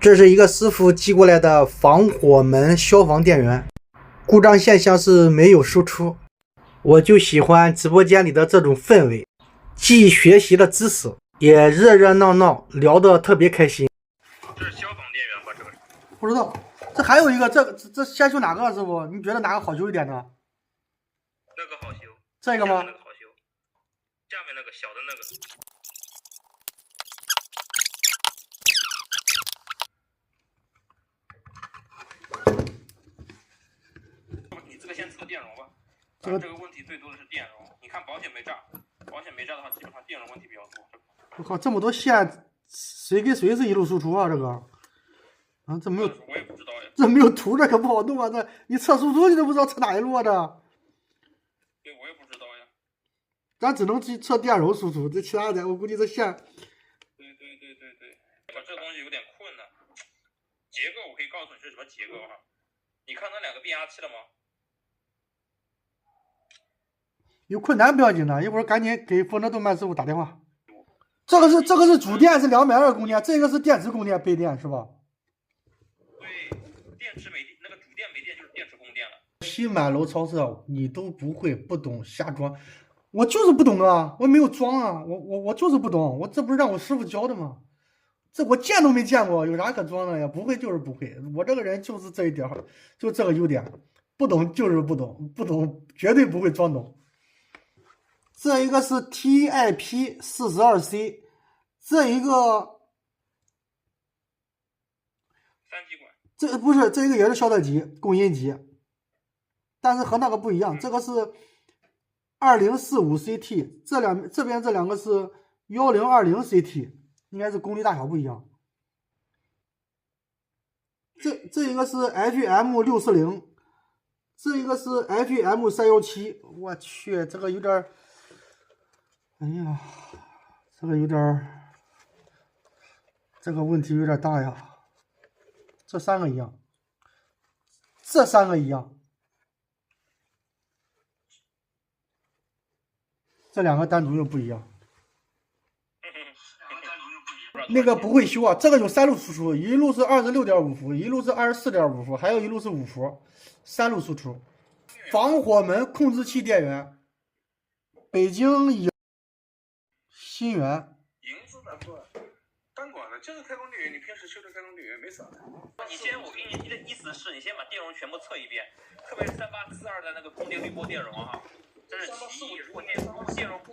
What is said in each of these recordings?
这是一个师傅寄过来的防火门消防电源，故障现象是没有输出。我就喜欢直播间里的这种氛围，既学习了知识，也热热闹闹，聊得特别开心。这是消防电源吧？这个不知道，这还有一个，这先修哪个师傅？你觉得哪个好修一点呢？那个好修，这个吗？那个好修，下面那个小的那个。你这个先测电容吧。这个问题最多的是电容。你看保险没炸，保险没炸的话，基本上电容问题比较多。我靠，这么多线，谁跟谁是一路输出啊？这个啊，这没有，我也不知道呀。这没有图，这可不好弄啊！这你测输出你都不知道测哪一路啊？这对，我也不知道呀。咱只能去测电容输出，这其他的我估计这线。对，这东西有点困难。结构我可以告诉你是什么结构哈。你看那两个变压器了吗？有困难不要紧的，一会儿赶紧给丰德动漫师傅打电话。这个是主电是220公电，这个是电池供电备电是吧？对，电池没电，那个主电没电就是电池供电了。西满楼超市你都不会不懂瞎装，我就是不懂啊，我没有装啊，我就是不懂，我这不是让我师傅教的吗？这我见都没见过，有啥可装的呀？不会就是不会，我这个人就是这一点，就这个优点，不懂就是不懂，不懂绝对不会装懂。这一个是 TIP42C， 这一个3极管，这不是这一个也是消特级供音级，但是和那个不一样，这个是2045CT， 这边这两个是1020CT， 应该是功率大小不一样。这一个是 FM640， 这一个是 FM317， 我去，这个有点，哎呀，这个有点，这个问题有点大呀。这三个一样，这三个一样，这两个单独又不一样。那个不会修啊，这个有3路输出，一路是26.5伏，一路是24.5伏，还有一路是5伏，3路输出。防火门控制器电源，北京新源。银子的不单管的，就是开关电源，你平时修的开关电源没啥的。你先，我给你的意思是你先把电容全部测一遍，特别是3842的那个供电滤波电容哈，这是其一。如果电容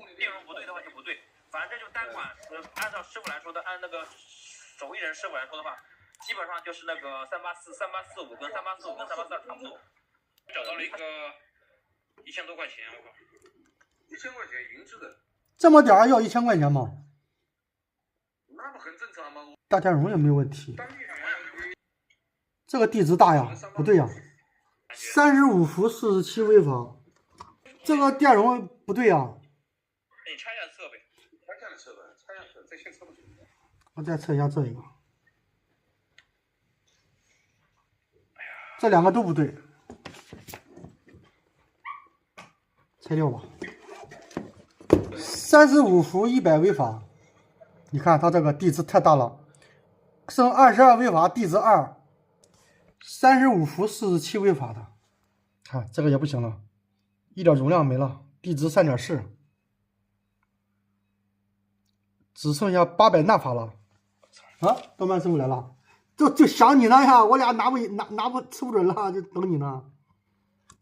不对的话就不对。反正这就单管，按照师傅来说的，按那个手艺人师傅来说的话，基本上就是那个384、3845跟3845跟382差不多。找到了一个1000多块钱，我靠，1000块钱银质的，这么点儿要1000块钱吗？那不很正常吗？大电容也没有问题。这个地值大呀，不对呀，35伏47微法，这个电容不对呀。你拆下测呗。拆下来测吧，拆下测，这先测不准。我再测一下这一个，这两个都不对，拆掉吧。35伏100微法，你看它这个地值太大了，剩22微法，地值2。35伏47微法的，看这个也不行了，一点容量没了，地值3.4。只剩下800纳法了，啊！动漫师傅来了，就想你呢呀，我俩拿不吃不准了，就等你呢。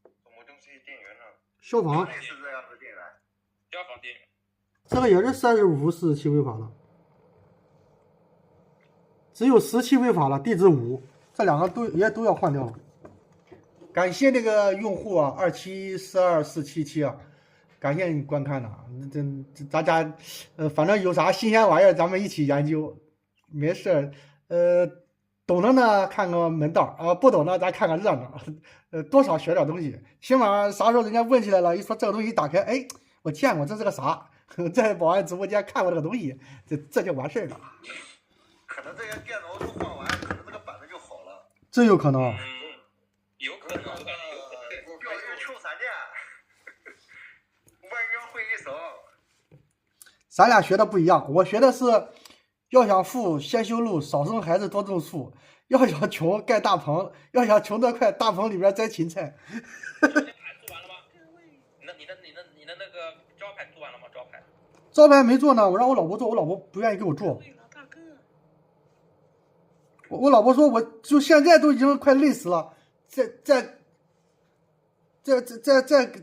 怎么东西电源呢？消防。是这样的电源。消防电源。这个也是35伏47微法了，只有17微法了，地值5，这两个都要换掉了。感谢那个用户啊，2742477啊。感谢你观看呐，大家反正有啥新鲜玩意儿咱们一起研究，没事懂的呢看个门道啊，不懂的咱看个热闹，多少学点东西，起码啥时候人家问起来了，一说这个东西一打开，哎，我见过，这是个啥？在保安直播间看过这个东西，这就完事儿了。可能这些电容都换完，可能这个板子就好了。真有可能。有可能。钓鱼求闪电。万人会一手，咱俩学的不一样，我学的是要想富，先修路，少生孩子，多种树。要想穷，盖大棚；要想穷得快，大棚里边栽芹菜。这牌做完了吗？你的那个招牌做完了吗？招牌没做呢，我让我老婆做，我老婆不愿意给我做。我老婆说，我就现在都已经快累死了，再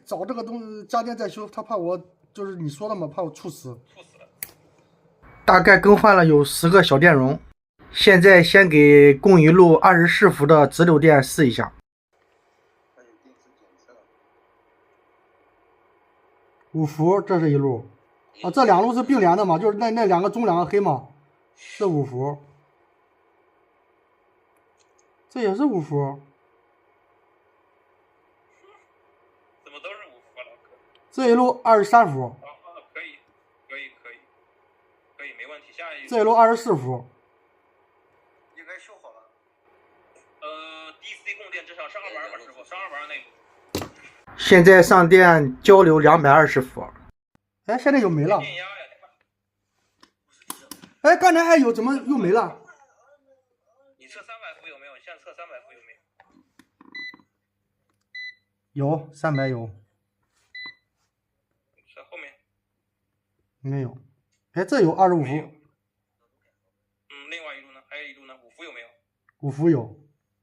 找这个东西家电再修，她怕我就是你说的嘛，怕我猝死。大概更换了有10个小电容，现在先给供一路24伏的直流电试一下。5伏，这是一路。啊，这2路是并联的嘛？就是那2个中2个黑嘛，是5伏。这也是5伏。怎么都是5伏啊，老哥？这一路23伏。可以，没问题。下一这一路24伏。应该修好了。DC 供电至少上2吧，师傅，上2那个。现在上电交流220伏。哎，现在又没了。哎，刚才还有，怎么又没了？你测300伏有没有？你现在测300伏有没有？有300有。在后面。没有。哎，这有25伏。另外一路呢？还有一路呢？5伏有没有？5伏有。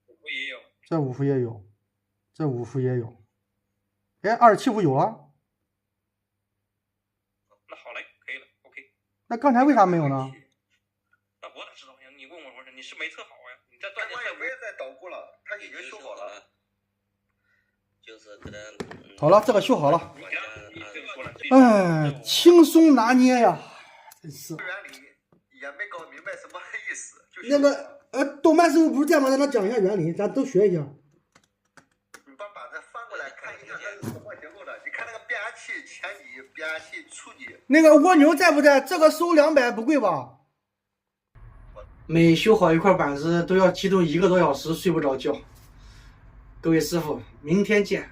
5伏也有。这5伏也有。这5伏也有。哎，27伏有了。那好嘞，可以了 ，OK。那刚才为啥没有呢？那我哪知道呀？你问我你是没测好呀？你在断电测不要再捣鼓了，他已经修好了。就是可能。好了，这个修好了。哎，轻松拿捏呀，真是。原理也没搞明白什么意思。那个动漫师傅不是这样吗？让他讲一下原理，咱都学一下。你把它翻过来看一下它是什么结构的。你看那个变压器前级、变压器初级。那个蜗牛在不在？这个收200不贵吧？每修好一块板子都要激动1个多小时，睡不着觉。各位师傅，明天见。